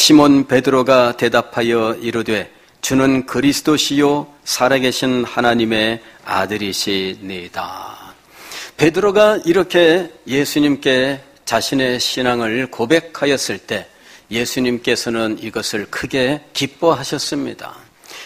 시몬 베드로가 대답하여 이르되 주는 그리스도시요 살아계신 하나님의 아들이시니이다. 베드로가 이렇게 예수님께 자신의 신앙을 고백하였을 때 예수님께서는 이것을 크게 기뻐하셨습니다.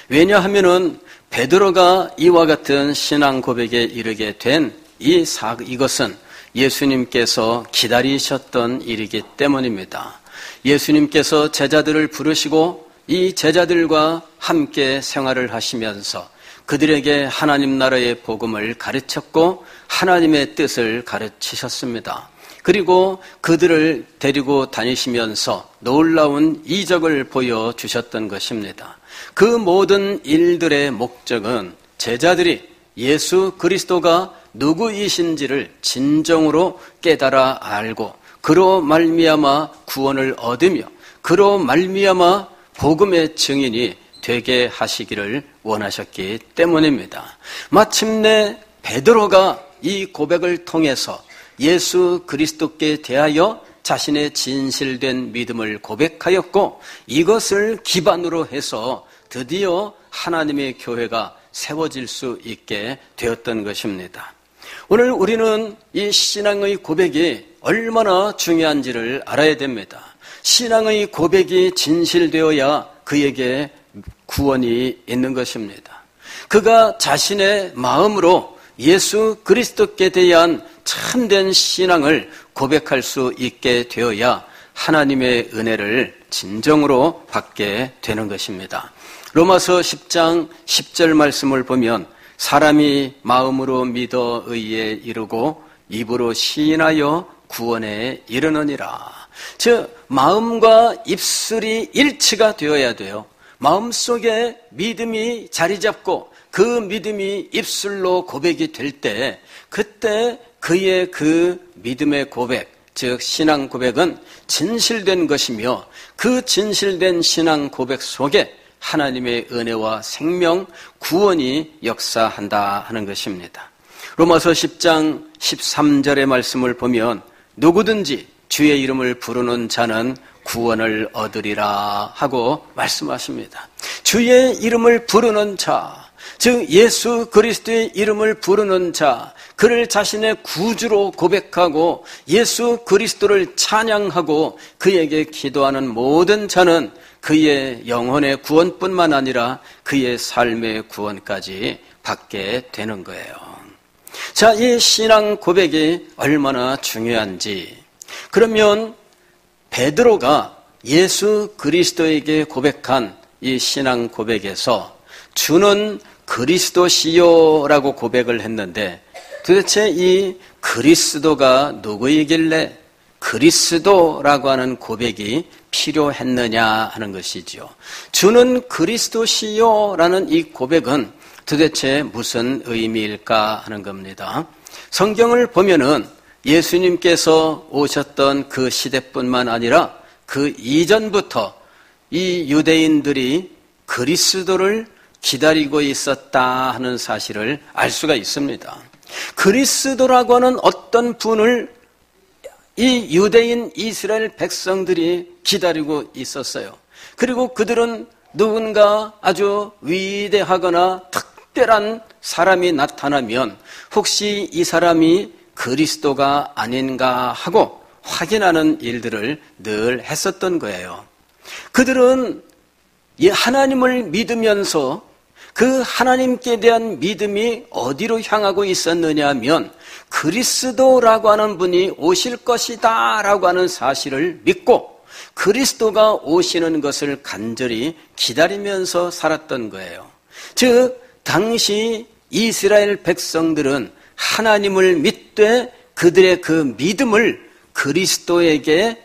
왜냐하면은 베드로가 이와 같은 신앙 고백에 이르게 된 이것은 예수님께서 기다리셨던 일이기 때문입니다. 예수님께서 제자들을 부르시고 이 제자들과 함께 생활을 하시면서 그들에게 하나님 나라의 복음을 가르쳤고 하나님의 뜻을 가르치셨습니다. 그리고 그들을 데리고 다니시면서 놀라운 이적을 보여주셨던 것입니다. 그 모든 일들의 목적은 제자들이 예수 그리스도가 누구이신지를 진정으로 깨달아 알고 그로 말미암아 구원을 얻으며 그로 말미암아 복음의 증인이 되게 하시기를 원하셨기 때문입니다. 마침내 베드로가 이 고백을 통해서 예수 그리스도께 대하여 자신의 진실된 믿음을 고백하였고 이것을 기반으로 해서 드디어 하나님의 교회가 세워질 수 있게 되었던 것입니다. 오늘 우리는 이 신앙의 고백이 얼마나 중요한지를 알아야 됩니다. 신앙의 고백이 진실되어야 그에게 구원이 있는 것입니다. 그가 자신의 마음으로 예수 그리스도께 대한 참된 신앙을 고백할 수 있게 되어야 하나님의 은혜를 진정으로 받게 되는 것입니다. 로마서 10장 10절 말씀을 보면 사람이 마음으로 믿어 의에 이르고 입으로 시인하여 구원에 이르느니라. 즉 마음과 입술이 일치가 되어야 돼요. 마음속에 믿음이 자리 잡고 그 믿음이 입술로 고백이 될 때 그때 그의 그 믿음의 고백, 즉 신앙 고백은 진실된 것이며 그 진실된 신앙 고백 속에 하나님의 은혜와 생명, 구원이 역사한다 하는 것입니다. 로마서 10장 13절의 말씀을 보면 누구든지 주의 이름을 부르는 자는 구원을 얻으리라 하고 말씀하십니다. 주의 이름을 부르는 자, 즉 예수 그리스도의 이름을 부르는 자, 그를 자신의 구주로 고백하고 예수 그리스도를 찬양하고 그에게 기도하는 모든 자는 그의 영혼의 구원뿐만 아니라 그의 삶의 구원까지 받게 되는 거예요. 자, 이 신앙 고백이 얼마나 중요한지. 그러면 베드로가 예수 그리스도에게 고백한 이 신앙 고백에서 주는 그리스도시요라고 고백을 했는데 도대체 이 그리스도가 누구이길래 그리스도라고 하는 고백이 필요했느냐 하는 것이죠. 주는 그리스도시요라는 이 고백은 도대체 무슨 의미일까 하는 겁니다. 성경을 보면은 예수님께서 오셨던 그 시대뿐만 아니라 그 이전부터 이 유대인들이 그리스도를 기다리고 있었다 하는 사실을 알 수가 있습니다. 그리스도라고 하는 어떤 분을 이 유대인 이스라엘 백성들이 기다리고 있었어요. 그리고 그들은 누군가 아주 위대하거나 특별한 사람이 나타나면 혹시 이 사람이 그리스도가 아닌가 하고 확인하는 일들을 늘 했었던 거예요. 그들은 하나님을 믿으면서 그 하나님께 대한 믿음이 어디로 향하고 있었느냐 하면 그리스도라고 하는 분이 오실 것이다 라고 하는 사실을 믿고 그리스도가 오시는 것을 간절히 기다리면서 살았던 거예요. 즉 당시 이스라엘 백성들은 하나님을 믿되 그들의 그 믿음을 그리스도에게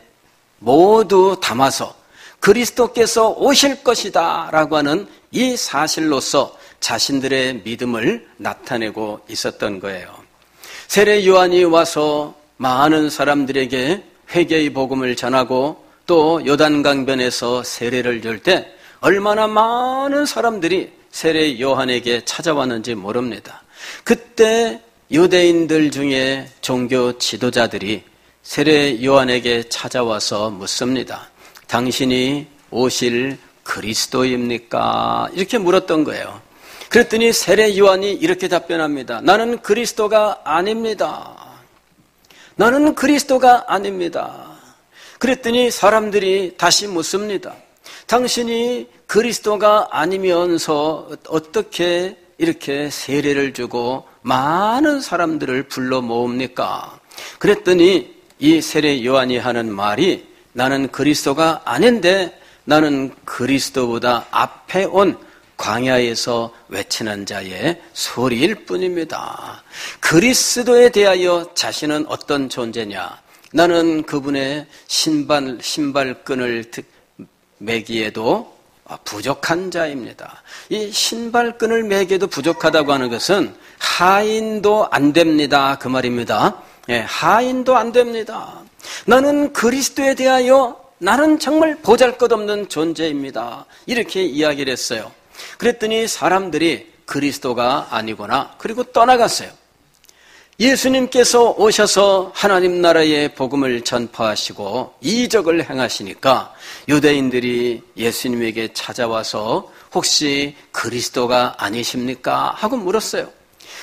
모두 담아서 그리스도께서 오실 것이다 라고 하는 이 사실로서 자신들의 믿음을 나타내고 있었던 거예요. 세례 요한이 와서 많은 사람들에게 회개의 복음을 전하고 또 요단강변에서 세례를 줄 때 얼마나 많은 사람들이 세례 요한에게 찾아왔는지 모릅니다. 그때 유대인들 중에 종교 지도자들이 세례 요한에게 찾아와서 묻습니다. 당신이 오실 그리스도입니까? 이렇게 물었던 거예요. 그랬더니 세례 요한이 이렇게 답변합니다. 나는 그리스도가 아닙니다. 나는 그리스도가 아닙니다. 그랬더니 사람들이 다시 묻습니다. 당신이 그리스도가 아니면서 어떻게 이렇게 세례를 주고 많은 사람들을 불러 모읍니까? 그랬더니 이 세례 요한이 하는 말이 나는 그리스도가 아닌데 나는 그리스도보다 앞에 온 광야에서 외치는 자의 소리일 뿐입니다. 그리스도에 대하여 자신은 어떤 존재냐? 나는 그분의 신발끈을 매기에도 부족한 자입니다. 이 신발끈을 매기에도 부족하다고 하는 것은 하인도 안 됩니다. 그 말입니다. 예, 하인도 안 됩니다. 나는 그리스도에 대하여 나는 정말 보잘것없는 존재입니다. 이렇게 이야기를 했어요. 그랬더니 사람들이 그리스도가 아니구나. 그리고 떠나갔어요. 예수님께서 오셔서 하나님 나라의 복음을 전파하시고 이적을 행하시니까 유대인들이 예수님에게 찾아와서 혹시 그리스도가 아니십니까? 하고 물었어요.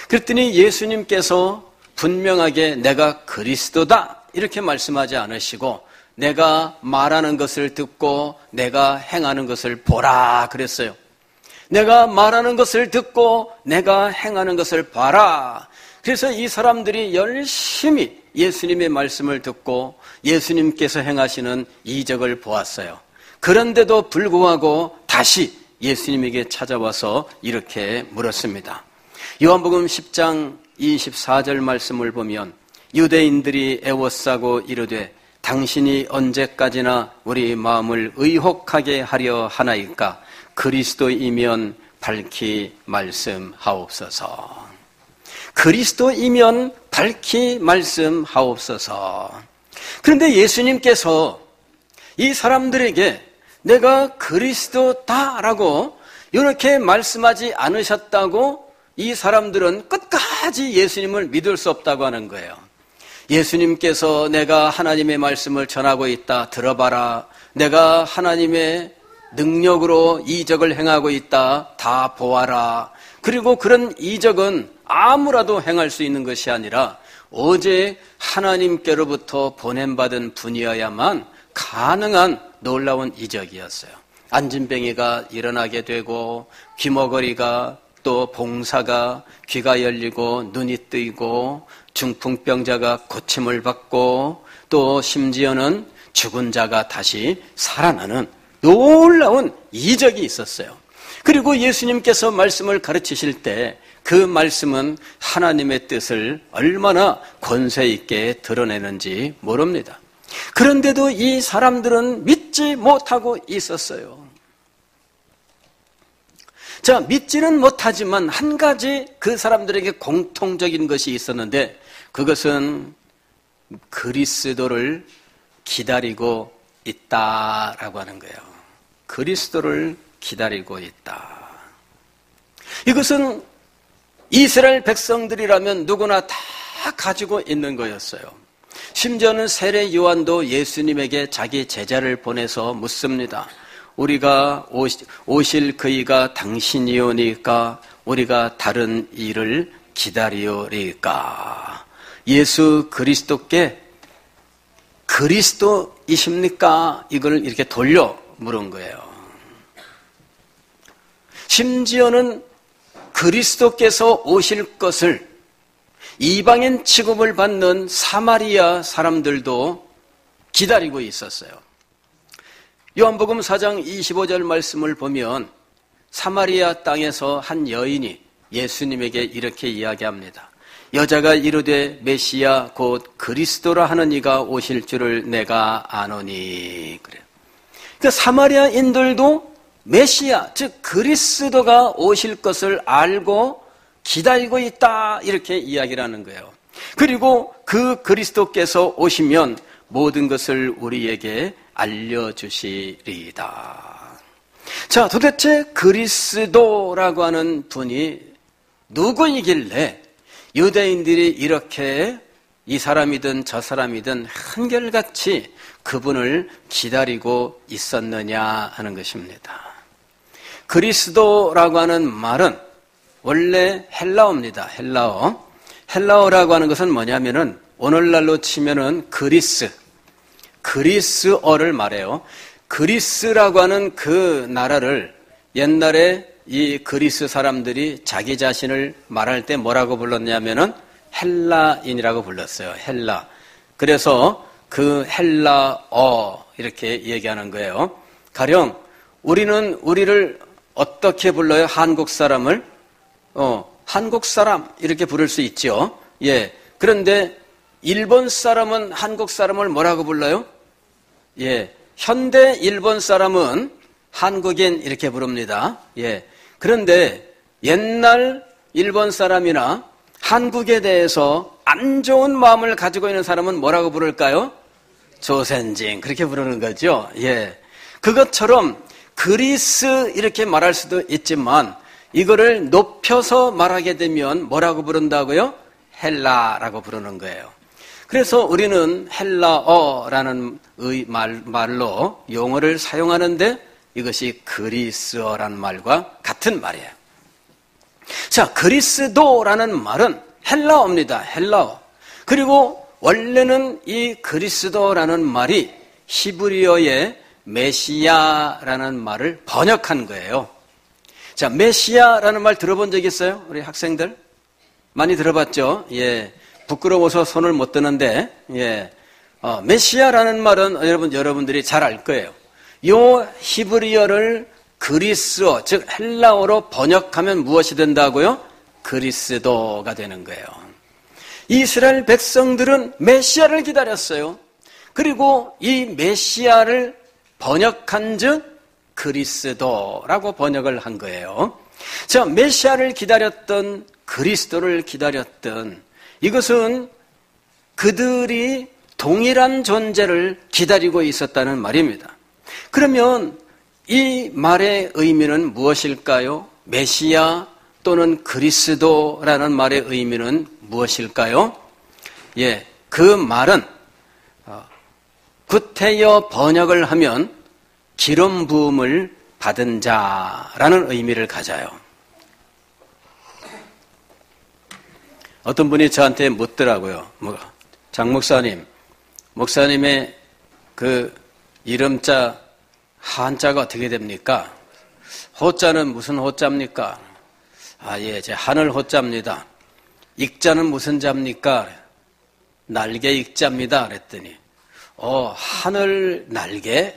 그랬더니 예수님께서 분명하게 내가 그리스도다 이렇게 말씀하지 않으시고 내가 말하는 것을 듣고 내가 행하는 것을 보라 그랬어요. 내가 말하는 것을 듣고 내가 행하는 것을 봐라. 그래서 이 사람들이 열심히 예수님의 말씀을 듣고 예수님께서 행하시는 이적을 보았어요. 그런데도 불구하고 다시 예수님에게 찾아와서 이렇게 물었습니다. 요한복음 10장 24절 말씀을 보면 유대인들이 애워싸고 이르되 당신이 언제까지나 우리 마음을 의혹하게 하려 하나이까 그리스도이면 밝히 말씀하옵소서. 그리스도이면 밝히 말씀하옵소서. 그런데 예수님께서 이 사람들에게 내가 그리스도다라고 이렇게 말씀하지 않으셨다고 이 사람들은 끝까지 예수님을 믿을 수 없다고 하는 거예요. 예수님께서 내가 하나님의 말씀을 전하고 있다 들어봐라. 내가 하나님의 능력으로 이적을 행하고 있다 다 보아라. 그리고 그런 이적은 아무라도 행할 수 있는 것이 아니라 오직 하나님께로부터 보냄받은 분이어야만 가능한 놀라운 이적이었어요. 안진뱅이가 일어나게 되고 귀머거리가 또 봉사가 귀가 열리고 눈이 뜨이고 중풍병자가 고침을 받고 또 심지어는 죽은 자가 다시 살아나는 놀라운 이적이 있었어요. 그리고 예수님께서 말씀을 가르치실 때 그 말씀은 하나님의 뜻을 얼마나 권세 있게 드러내는지 모릅니다. 그런데도 이 사람들은 믿지 못하고 있었어요. 자, 믿지는 못하지만 한 가지 그 사람들에게 공통적인 것이 있었는데 그것은 그리스도를 기다리고 있다라고 하는 거예요. 그리스도를 기다리고 있다. 이것은 이스라엘 백성들이라면 누구나 다 가지고 있는 거였어요. 심지어는 세례 요한도 예수님에게 자기 제자를 보내서 묻습니다. 우리가 오실 그이가 당신이오니까 우리가 다른 일을 기다리오리까? 예수 그리스도께 그리스도이십니까? 이걸 이렇게 돌려 물은 거예요. 심지어는 그리스도께서 오실 것을 이방인 취급을 받는 사마리아 사람들도 기다리고 있었어요. 요한복음 4장 25절 말씀을 보면 사마리아 땅에서 한 여인이 예수님에게 이렇게 이야기합니다. 여자가 이르되 메시아 곧 그리스도라 하는 이가 오실 줄을 내가 아노니. 그래요. 그러니까 사마리아인들도 메시아, 즉 그리스도가 오실 것을 알고 기다리고 있다 이렇게 이야기를 하는 거예요. 그리고 그 그리스도께서 오시면 모든 것을 우리에게 알려주시리이다. 자, 도대체 그리스도라고 하는 분이 누구이길래 유대인들이 이렇게 이 사람이든 저 사람이든 한결같이 그분을 기다리고 있었느냐 하는 것입니다. 그리스도라고 하는 말은 원래 헬라어입니다. 헬라어라고 하는 것은 뭐냐면은 오늘날로 치면은 그리스어를 말해요. 그리스라고 하는 그 나라를 옛날에 이 그리스 사람들이 자기 자신을 말할 때 뭐라고 불렀냐면은 헬라인이라고 불렀어요. 헬라. 그래서 그 헬라어 이렇게 얘기하는 거예요. 가령 우리는 우리를 어떻게 불러요? 한국 사람을 한국 사람 이렇게 부를 수 있죠. 예. 그런데 일본 사람은 한국 사람을 뭐라고 불러요? 예. 현대 일본 사람은 한국인 이렇게 부릅니다. 예. 그런데 옛날 일본 사람이나 한국에 대해서 안 좋은 마음을 가지고 있는 사람은 뭐라고 부를까요? 조센징 그렇게 부르는 거죠. 예. 그것처럼 그리스 이렇게 말할 수도 있지만 이거를 높여서 말하게 되면 뭐라고 부른다고요? 헬라라고 부르는 거예요. 그래서 우리는 헬라어라는 말로 용어를 사용하는데 이것이 그리스어라는 말과 같은 말이에요. 자, 그리스도라는 말은 헬라어입니다. 헬라어. 그리고 원래는 이 그리스도라는 말이 히브리어의 메시아라는 말을 번역한 거예요. 자, 메시아라는 말 들어본 적 있어요? 우리 학생들? 많이 들어봤죠? 예. 부끄러워서 손을 못 드는데, 예. 메시아라는 말은 여러분들이 잘 알 거예요. 요 히브리어를 그리스어, 즉 헬라어로 번역하면 무엇이 된다고요? 그리스도가 되는 거예요. 이스라엘 백성들은 메시아를 기다렸어요. 그리고 이 메시아를 번역한 즉 그리스도라고 번역을 한 거예요. 자, 메시아를 기다렸던 그리스도를 기다렸던 이것은 그들이 동일한 존재를 기다리고 있었다는 말입니다. 그러면 이 말의 의미는 무엇일까요? 메시아 또는 그리스도라는 말의 의미는 무엇일까요? 예, 그 말은 구태여 번역을 하면 기름 부음을 받은 자라는 의미를 가져요. 어떤 분이 저한테 묻더라고요. 장 목사님, 목사님의 그 이름자 한자가 어떻게 됩니까? 호자는 무슨 호자입니까? 예, 제 하늘 호자입니다. 익자는 무슨 자입니까? 날개 익자입니다. 그랬더니 하늘 날개.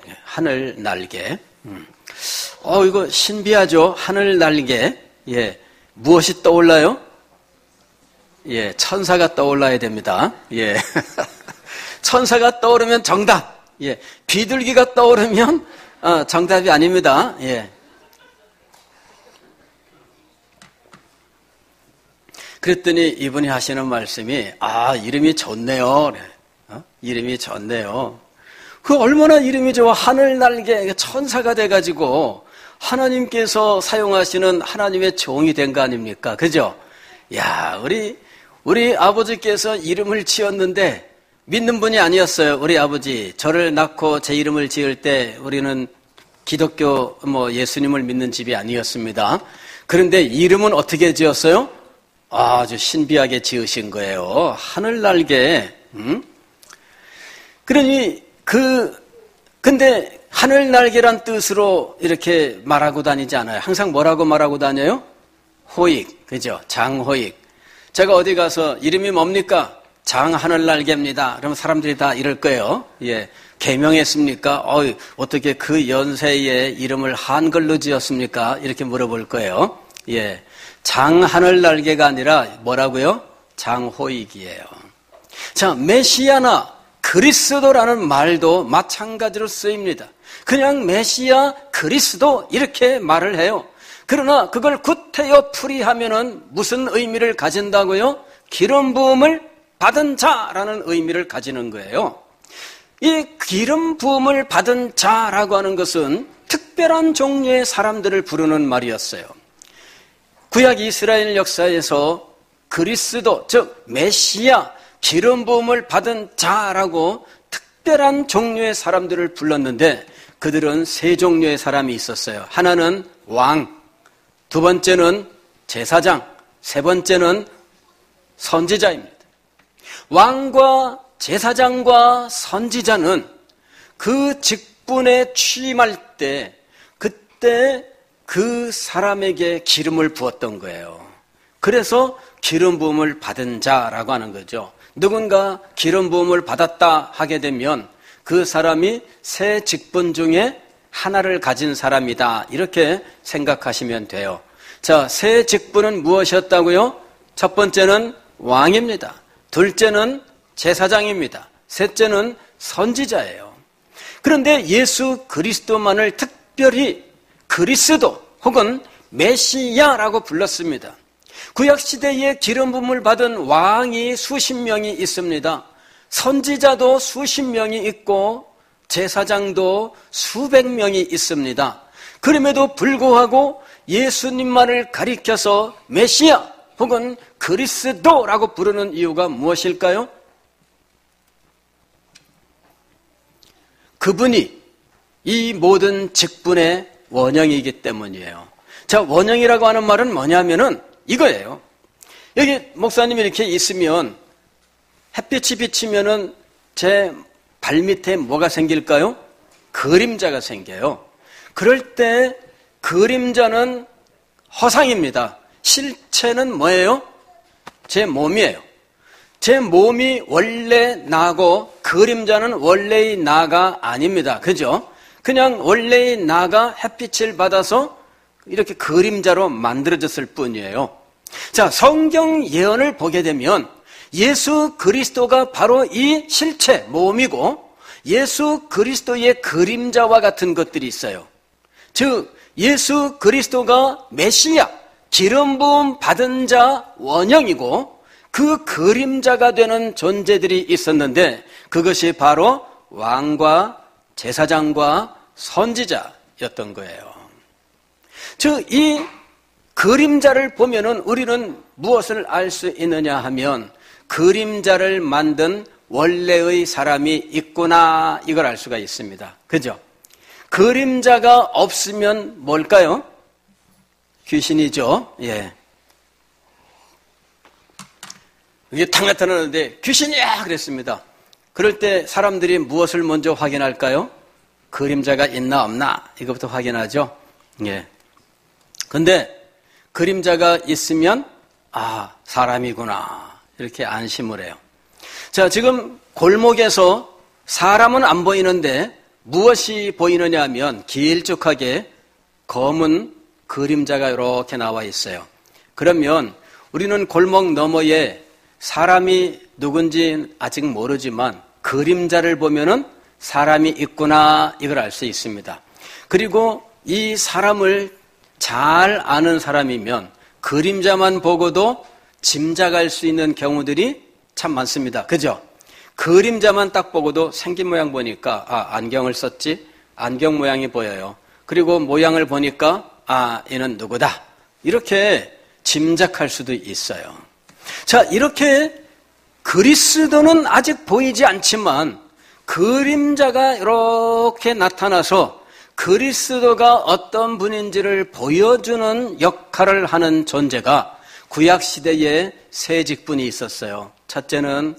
이거 신비하죠? 하늘 날개. 예. 무엇이 떠올라요? 예, 천사가 떠올라야 됩니다. 예. 천사가 떠오르면 정답. 예. 비둘기가 떠오르면 정답이 아닙니다. 예. 그랬더니 이분이 하시는 말씀이 이름이 좋네요. 이름이 좋네요. 그 얼마나 이름이 좋아. 하늘 날개 천사가 돼가지고 하나님께서 사용하시는 하나님의 종이 된 거 아닙니까? 그죠? 야, 우리 아버지께서 이름을 지었는데 믿는 분이 아니었어요. 우리 아버지 저를 낳고 제 이름을 지을 때 우리는 기독교 예수님을 믿는 집이 아니었습니다. 그런데 이름은 어떻게 지었어요? 아주 신비하게 지으신 거예요. 하늘 날개. 그러니 근데 하늘 날개란 뜻으로 이렇게 말하고 다니지 않아요. 항상 뭐라고 말하고 다녀요? 호익, 그죠? 장호익. 제가 어디 가서 이름이 뭡니까? 장 하늘 날개입니다. 그러면 사람들이 다 이럴 거예요. 예. 개명했습니까? 어떻게 그 연세에 이름을 한글로 지었습니까? 이렇게 물어볼 거예요. 예. 장 하늘 날개가 아니라 뭐라고요? 장호익이에요. 자, 메시아나 그리스도라는 말도 마찬가지로 쓰입니다. 그냥 메시아, 그리스도 이렇게 말을 해요. 그러나 그걸 구태여 풀이하면은 무슨 의미를 가진다고요? 기름 부음을 받은 자라는 의미를 가지는 거예요. 이 기름 부음을 받은 자라고 하는 것은 특별한 종류의 사람들을 부르는 말이었어요. 구약 이스라엘 역사에서 그리스도, 즉 메시아, 기름 부음을 받은 자라고 특별한 종류의 사람들을 불렀는데 그들은 세 종류의 사람이 있었어요. 하나는 왕, 두 번째는 제사장, 세 번째는 선지자입니다. 왕과 제사장과 선지자는 그 직분에 취임할 때 그때 그 사람에게 기름을 부었던 거예요. 그래서 기름 부음을 받은 자라고 하는 거죠. 누군가 기름 부음을 받았다 하게 되면 그 사람이 세 직분 중에 하나를 가진 사람이다, 이렇게 생각하시면 돼요. 자, 세 직분은 무엇이었다고요? 첫 번째는 왕입니다. 둘째는 제사장입니다. 셋째는 선지자예요. 그런데 예수 그리스도만을 특별히 그리스도 혹은 메시아라고 불렀습니다. 구약시대에 기름 부음을 받은 왕이 수십 명이 있습니다. 선지자도 수십 명이 있고 제사장도 수백 명이 있습니다. 그럼에도 불구하고 예수님만을 가리켜서 메시아 혹은 그리스도라고 부르는 이유가 무엇일까요? 그분이 이 모든 직분의 원형이기 때문이에요. 자, 원형이라고 하는 말은 뭐냐면은 이거예요. 여기 목사님이 이렇게 있으면 햇빛이 비치면은 제 발밑에 뭐가 생길까요? 그림자가 생겨요. 그럴 때 그림자는 허상입니다. 실체는 뭐예요? 제 몸이에요. 제 몸이 원래 나고 그림자는 원래의 나가 아닙니다. 그죠? 그냥 원래의 나가 햇빛을 받아서 이렇게 그림자로 만들어졌을 뿐이에요. 자, 성경 예언을 보게 되면 예수 그리스도가 바로 이 실체, 몸이고 예수 그리스도의 그림자와 같은 것들이 있어요. 즉, 예수 그리스도가 메시아, 기름 부음 받은 자 원형이고 그 그림자가 되는 존재들이 있었는데 그것이 바로 왕과 제사장과 선지자였던 거예요. 즉, 이 그림자를 보면은 우리는 무엇을 알 수 있느냐 하면 그림자를 만든 원래의 사람이 있구나, 이걸 알 수가 있습니다. 그죠? 그림자가 없으면 뭘까요? 귀신이죠. 예. 이게 탁 나타나는데 귀신이야! 그랬습니다. 그럴 때 사람들이 무엇을 먼저 확인할까요? 그림자가 있나 없나? 이것부터 확인하죠. 예. 근데 그림자가 있으면 아, 사람이구나, 이렇게 안심을 해요. 자, 지금 골목에서 사람은 안 보이는데 무엇이 보이느냐 하면 길쭉하게 검은 그림자가 이렇게 나와 있어요. 그러면 우리는 골목 너머에 사람이 누군지 아직 모르지만 그림자를 보면은 사람이 있구나, 이걸 알 수 있습니다. 그리고 이 사람을 잘 아는 사람이면 그림자만 보고도 짐작할 수 있는 경우들이 참 많습니다. 그죠? 그림자만 딱 보고도 생긴 모양 보니까 아, 안경을 썼지? 안경 모양이 보여요. 그리고 모양을 보니까 아, 얘는 누구다, 이렇게 짐작할 수도 있어요. 자, 이렇게 그리스도는 아직 보이지 않지만 그림자가 이렇게 나타나서 그리스도가 어떤 분인지를 보여주는 역할을 하는 존재가 구약시대에 세 직분이 있었어요. 첫째는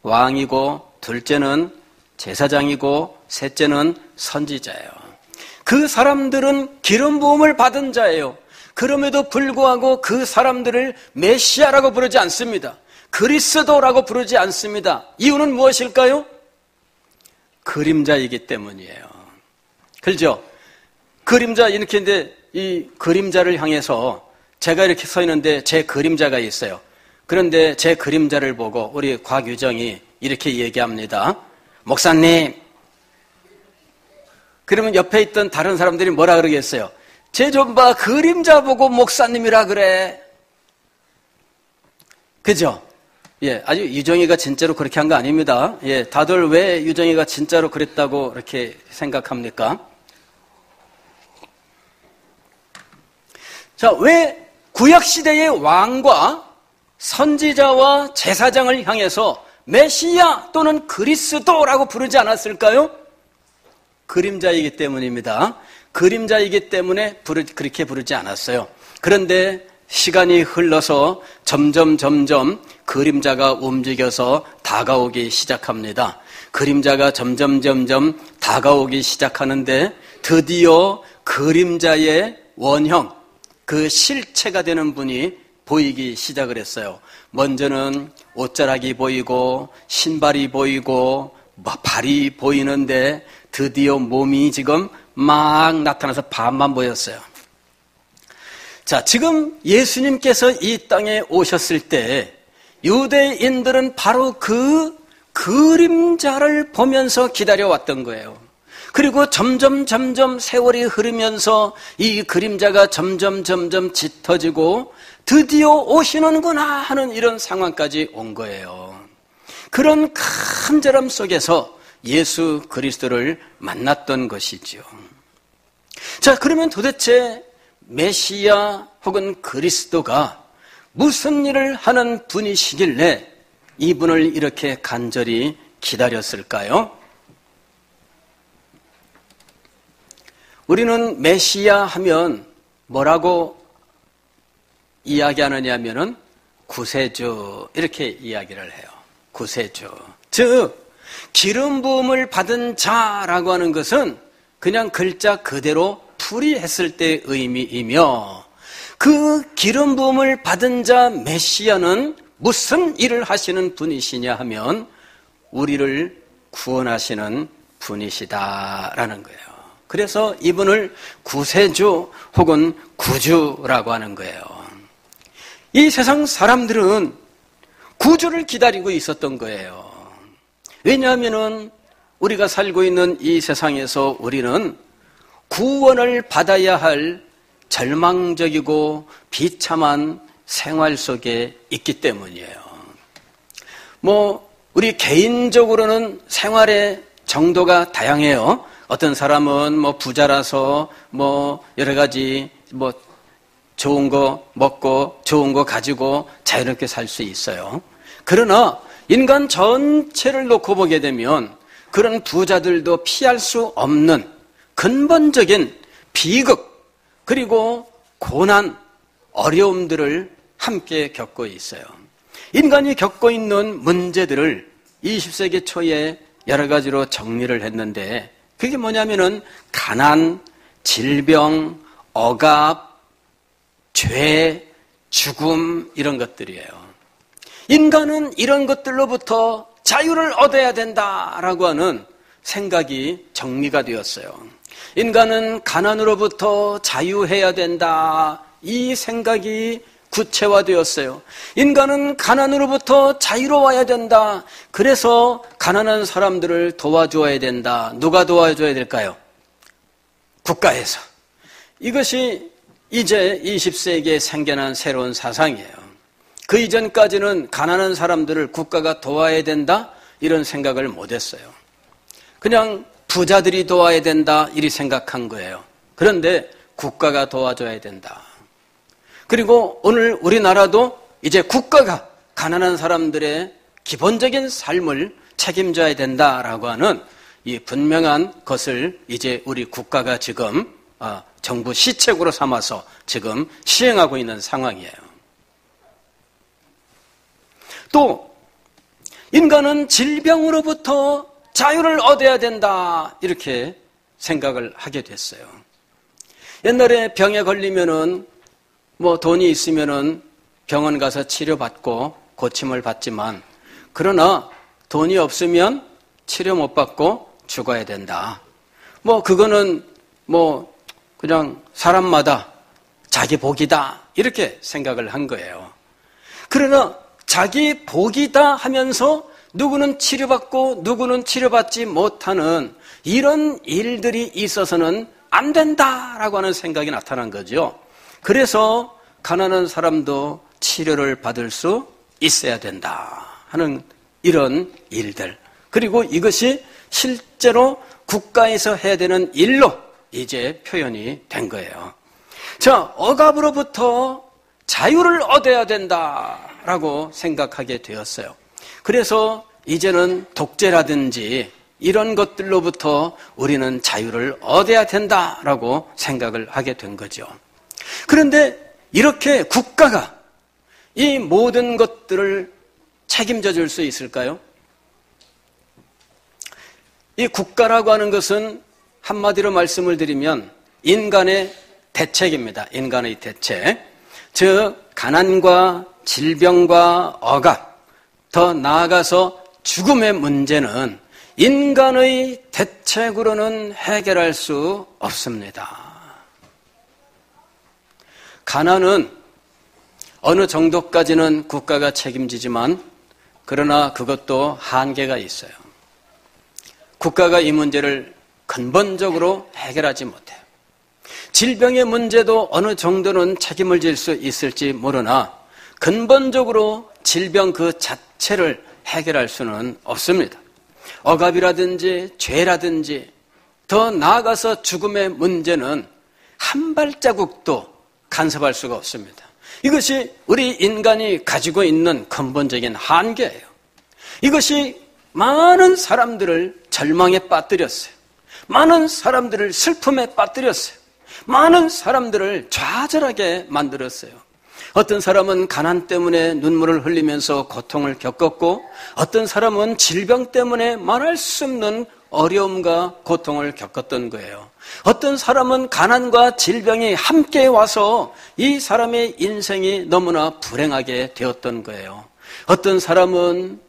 왕이고 둘째는 제사장이고 셋째는 선지자예요. 그 사람들은 기름 부음을 받은 자예요. 그럼에도 불구하고 그 사람들을 메시아라고 부르지 않습니다. 그리스도라고 부르지 않습니다. 이유는 무엇일까요? 그림자이기 때문이에요. 그렇죠? 그림자 이렇게 있는데 이 그림자를 향해서 제가 이렇게 서 있는데 제 그림자가 있어요. 그런데 제 그림자를 보고 우리 곽유정이 이렇게 얘기합니다. 목사님. 그러면 옆에 있던 다른 사람들이 뭐라 그러겠어요? 쟤 좀 봐, 그림자 보고 목사님이라 그래. 그죠? 예, 아주 유정이가 진짜로 그렇게 한 거 아닙니다. 예, 다들 왜 유정이가 진짜로 그랬다고 이렇게 생각합니까? 자, 왜 구약시대의 왕과 선지자와 제사장을 향해서 메시아 또는 그리스도라고 부르지 않았을까요? 그림자이기 때문입니다. 그림자이기 때문에 그렇게 부르지 않았어요. 그런데 시간이 흘러서 점점 그림자가 움직여서 다가오기 시작합니다. 그림자가 점점 다가오기 시작하는데 드디어 그림자의 원형, 그 실체가 되는 분이 보이기 시작을 했어요. 먼저는 옷자락이 보이고 신발이 보이고 발이 보이는데 드디어 몸이 지금 막 나타나서 반만 보였어요. 자, 지금 예수님께서 이 땅에 오셨을 때 유대인들은 바로 그 그림자를 보면서 기다려왔던 거예요. 그리고 점점 세월이 흐르면서 이 그림자가 점점 짙어지고 드디어 오시는구나 하는 이런 상황까지 온 거예요. 그런 간절함 속에서 예수 그리스도를 만났던 것이죠. 자, 그러면 도대체 메시아 혹은 그리스도가 무슨 일을 하는 분이시길래 이분을 이렇게 간절히 기다렸을까요? 우리는 메시아 하면 뭐라고 이야기하느냐 하면은 구세주 이렇게 이야기를 해요. 구세주. 즉 기름 부음을 받은 자라고 하는 것은 그냥 글자 그대로 풀이했을 때의 의미이며 그 기름 부음을 받은 자 메시아는 무슨 일을 하시는 분이시냐 하면 우리를 구원하시는 분이시다라는 거예요. 그래서 이분을 구세주 혹은 구주라고 하는 거예요. 이 세상 사람들은 구주를 기다리고 있었던 거예요. 왜냐하면 우리가 살고 있는 이 세상에서 우리는 구원을 받아야 할 절망적이고 비참한 생활 속에 있기 때문이에요. 우리 개인적으로는 생활의 정도가 다양해요. 어떤 사람은 부자라서 여러 가지 좋은 거 먹고 좋은 거 가지고 자유롭게 살 수 있어요. 그러나 인간 전체를 놓고 보게 되면 그런 부자들도 피할 수 없는 근본적인 비극 그리고 고난, 어려움들을 함께 겪고 있어요. 인간이 겪고 있는 문제들을 20세기 초에 여러 가지로 정리를 했는데 그게 뭐냐면은 가난, 질병, 억압, 죄, 죽음 이런 것들이에요. 인간은 이런 것들로부터 자유를 얻어야 된다라고 하는 생각이 정리가 되었어요. 인간은 가난으로부터 자유해야 된다. 이 생각이 구체화되었어요. 인간은 가난으로부터 자유로워야 된다. 그래서 가난한 사람들을 도와줘야 된다. 누가 도와줘야 될까요? 국가에서. 이것이 이제 20세기에 생겨난 새로운 사상이에요. 그 이전까지는 가난한 사람들을 국가가 도와야 된다? 이런 생각을 못했어요. 그냥 부자들이 도와야 된다 이리 생각한 거예요. 그런데 국가가 도와줘야 된다. 그리고 오늘 우리나라도 이제 국가가 가난한 사람들의 기본적인 삶을 책임져야 된다라고 하는 이 분명한 것을 이제 우리 국가가 지금 정부 시책으로 삼아서 지금 시행하고 있는 상황이에요. 또 인간은 질병으로부터 자유를 얻어야 된다 이렇게 생각을 하게 됐어요. 옛날에 병에 걸리면은 돈이 있으면은 병원 가서 치료받고 고침을 받지만 그러나 돈이 없으면 치료 못 받고 죽어야 된다. 그거는 그냥 사람마다 자기 복이다 이렇게 생각을 한 거예요. 그러나 자기 복이다 하면서 누구는 치료받고 누구는 치료받지 못하는 이런 일들이 있어서는 안 된다라고 하는 생각이 나타난 거죠. 그래서 가난한 사람도 치료를 받을 수 있어야 된다 하는 이런 일들. 그리고 이것이 실제로 국가에서 해야 되는 일로 이제 표현이 된 거예요. 자, 억압으로부터 자유를 얻어야 된다라고 생각하게 되었어요. 그래서 이제는 독재라든지 이런 것들로부터 우리는 자유를 얻어야 된다라고 생각을 하게 된 거죠. 그런데 이렇게 국가가 이 모든 것들을 책임져 줄 수 있을까요? 이 국가라고 하는 것은 한마디로 말씀을 드리면 인간의 대책입니다. 인간의 대책. 즉 가난과 질병과 억압, 더 나아가서 죽음의 문제는 인간의 대책으로는 해결할 수 없습니다. 가난은 어느 정도까지는 국가가 책임지지만 그러나 그것도 한계가 있어요. 국가가 이 문제를 근본적으로 해결하지 못해요. 질병의 문제도 어느 정도는 책임을 질 수 있을지 모르나 근본적으로 질병 그 자체를 해결할 수는 없습니다. 억압이라든지 죄라든지 더 나아가서 죽음의 문제는 한 발자국도 간섭할 수가 없습니다. 이것이 우리 인간이 가지고 있는 근본적인 한계예요. 이것이 많은 사람들을 절망에 빠뜨렸어요. 많은 사람들을 슬픔에 빠뜨렸어요. 많은 사람들을 좌절하게 만들었어요. 어떤 사람은 가난 때문에 눈물을 흘리면서 고통을 겪었고 어떤 사람은 질병 때문에 말할 수 없는 어려움과 고통을 겪었던 거예요. 어떤 사람은 가난과 질병이 함께 와서 이 사람의 인생이 너무나 불행하게 되었던 거예요. 어떤 사람은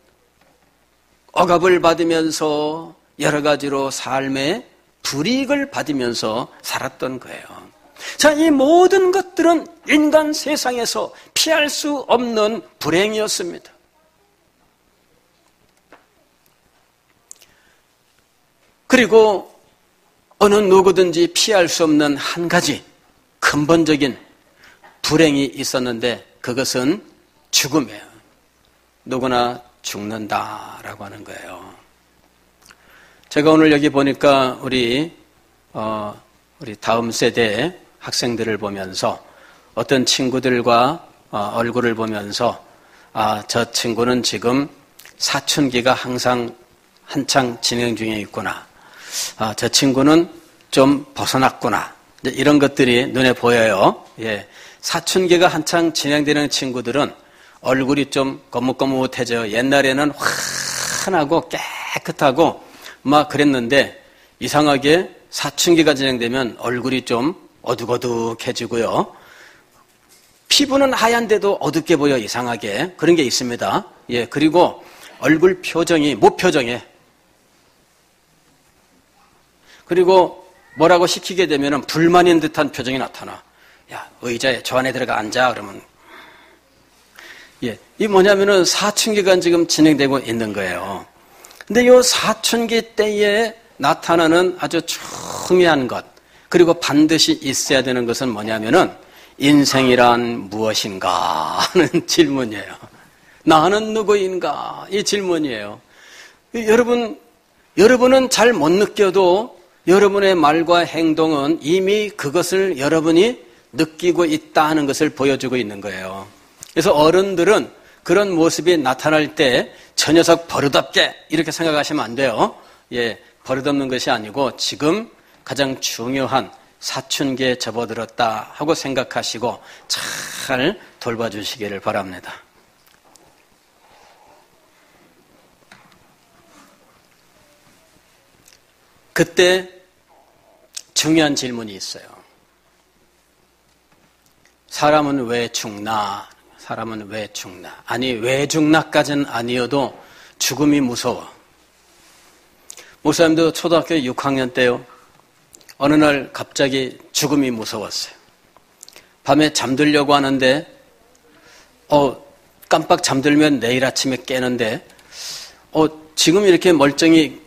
억압을 받으면서 여러 가지로 삶의 불이익을 받으면서 살았던 거예요. 자, 이 모든 것들은 인간 세상에서 피할 수 없는 불행이었습니다. 그리고 어느 누구든지 피할 수 없는 한 가지 근본적인 불행이 있었는데 그것은 죽음이에요. 누구나 죽는다라고 하는 거예요. 제가 오늘 여기 보니까 우리 다음 세대 학생들을 보면서 어떤 친구들과 얼굴을 보면서 저 친구는 지금 사춘기가 한창 진행 중에 있구나. 저 친구는 좀 벗어났구나. 이런 것들이 눈에 보여요. 예. 사춘기가 한창 진행되는 친구들은 얼굴이 좀 거뭇거뭇해져요. 옛날에는 환하고 깨끗하고 막 그랬는데 이상하게 사춘기가 진행되면 얼굴이 좀 어둑어둑해지고요. 피부는 하얀데도 어둡게 보여 이상하게 그런 게 있습니다. 예, 그리고 얼굴 표정이 무표정해. 그리고 뭐라고 시키게 되면 불만인 듯한 표정이 나타나. 야, 의자에 저 안에 들어가 앉아. 그러면 예, 이 뭐냐면은 사춘기가 지금 진행되고 있는 거예요. 근데 이 사춘기 때에 나타나는 아주 중요한 것, 그리고 반드시 있어야 되는 것은 뭐냐면은 인생이란 무엇인가 하는 질문이에요. 나는 누구인가? 이 질문이에요. 여러분은 잘 못 느껴도 여러분의 말과 행동은 이미 그것을 여러분이 느끼고 있다 하는 것을 보여주고 있는 거예요. 그래서 어른들은 그런 모습이 나타날 때 저 녀석 버릇없게 이렇게 생각하시면 안 돼요. 예, 버릇없는 것이 아니고 지금 가장 중요한 사춘기에 접어들었다 하고 생각하시고 잘 돌봐주시기를 바랍니다. 그때 중요한 질문이 있어요. 사람은 왜 죽나? 사람은 왜 죽나? 아니, 왜 죽나까지는 아니어도 죽음이 무서워. 목사님도 초등학교 6학년 때요. 어느 날 갑자기 죽음이 무서웠어요. 밤에 잠들려고 하는데 깜빡 잠들면 내일 아침에 깨는데 지금 이렇게 멀쩡히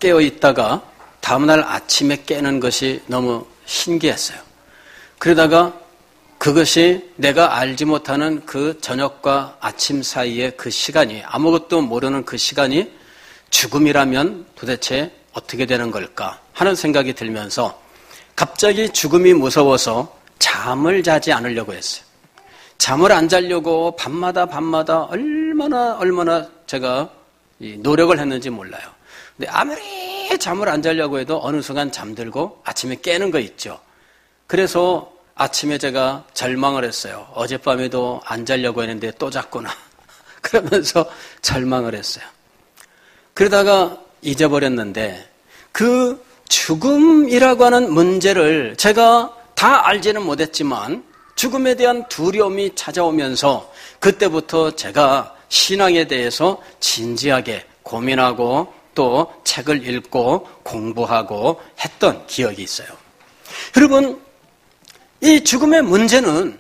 깨어 있다가 다음날 아침에 깨는 것이 너무 신기했어요. 그러다가 그것이 내가 알지 못하는 그 저녁과 아침 사이의 그 시간이, 아무것도 모르는 그 시간이 죽음이라면 도대체 어떻게 되는 걸까 하는 생각이 들면서 갑자기 죽음이 무서워서 잠을 자지 않으려고 했어요. 잠을 안 자려고 밤마다 얼마나 제가 노력을 했는지 몰라요. 근데 아무리 잠을 안 자려고 해도 어느 순간 잠들고 아침에 깨는 거 있죠. 그래서 아침에 제가 절망을 했어요. 어젯밤에도 안 자려고 했는데 또 잤구나. 그러면서 절망을 했어요. 그러다가 잊어버렸는데 그 죽음이라고 하는 문제를 제가 다 알지는 못했지만 죽음에 대한 두려움이 찾아오면서 그때부터 제가 신앙에 대해서 진지하게 고민하고 또 책을 읽고 공부하고 했던 기억이 있어요. 여러분, 이 죽음의 문제는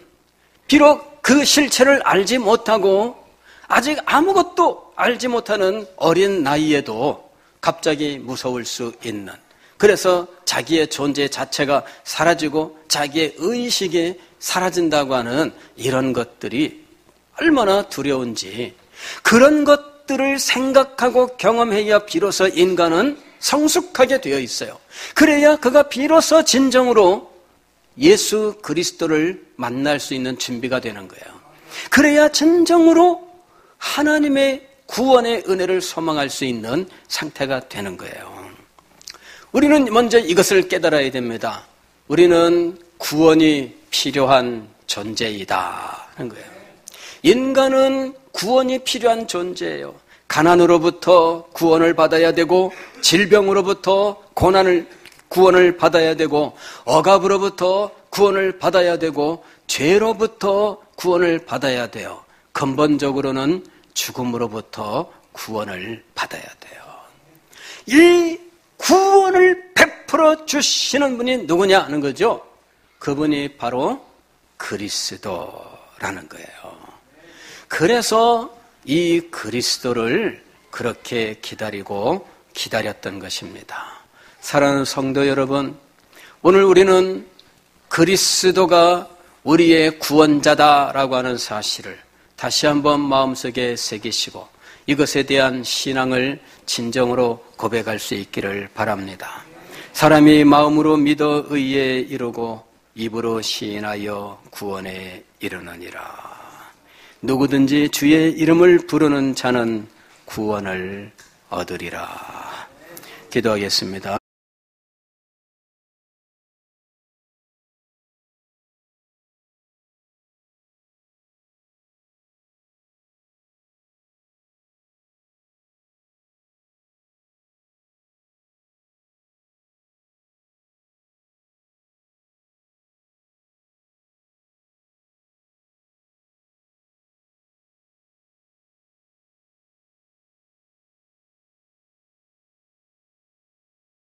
비록 그 실체를 알지 못하고 아직 아무것도 알지 못하는 어린 나이에도 갑자기 무서울 수 있는, 그래서 자기의 존재 자체가 사라지고 자기의 의식이 사라진다고 하는 이런 것들이 얼마나 두려운지, 그런 것들을 생각하고 경험해야 비로소 인간은 성숙하게 되어 있어요. 그래야 그가 비로소 진정으로 예수 그리스도를 만날 수 있는 준비가 되는 거예요. 그래야 진정으로 하나님의 구원의 은혜를 소망할 수 있는 상태가 되는 거예요. 우리는 먼저 이것을 깨달아야 됩니다. 우리는 구원이 필요한 존재이다 하는 거예요. 인간은 구원이 필요한 존재예요. 가난으로부터 구원을 받아야 되고, 질병으로부터 구원을 받아야 되고, 억압으로부터 구원을 받아야 되고, 죄로부터 구원을 받아야 돼요. 근본적으로는 죽음으로부터 구원을 받아야 돼요. 이 구원을 베풀어 주시는 분이 누구냐 하는 거죠. 그분이 바로 그리스도라는 거예요. 그래서 이 그리스도를 그렇게 기다렸던 것입니다. 사랑하는 성도 여러분, 오늘 우리는 그리스도가 우리의 구원자다라고 하는 사실을 다시 한번 마음속에 새기시고 이것에 대한 신앙을 진정으로 고백할 수 있기를 바랍니다. 사람이 마음으로 믿어 의에 이르고 입으로 시인하여 구원에 이르느니라. 누구든지 주의 이름을 부르는 자는 구원을 얻으리라. 기도하겠습니다.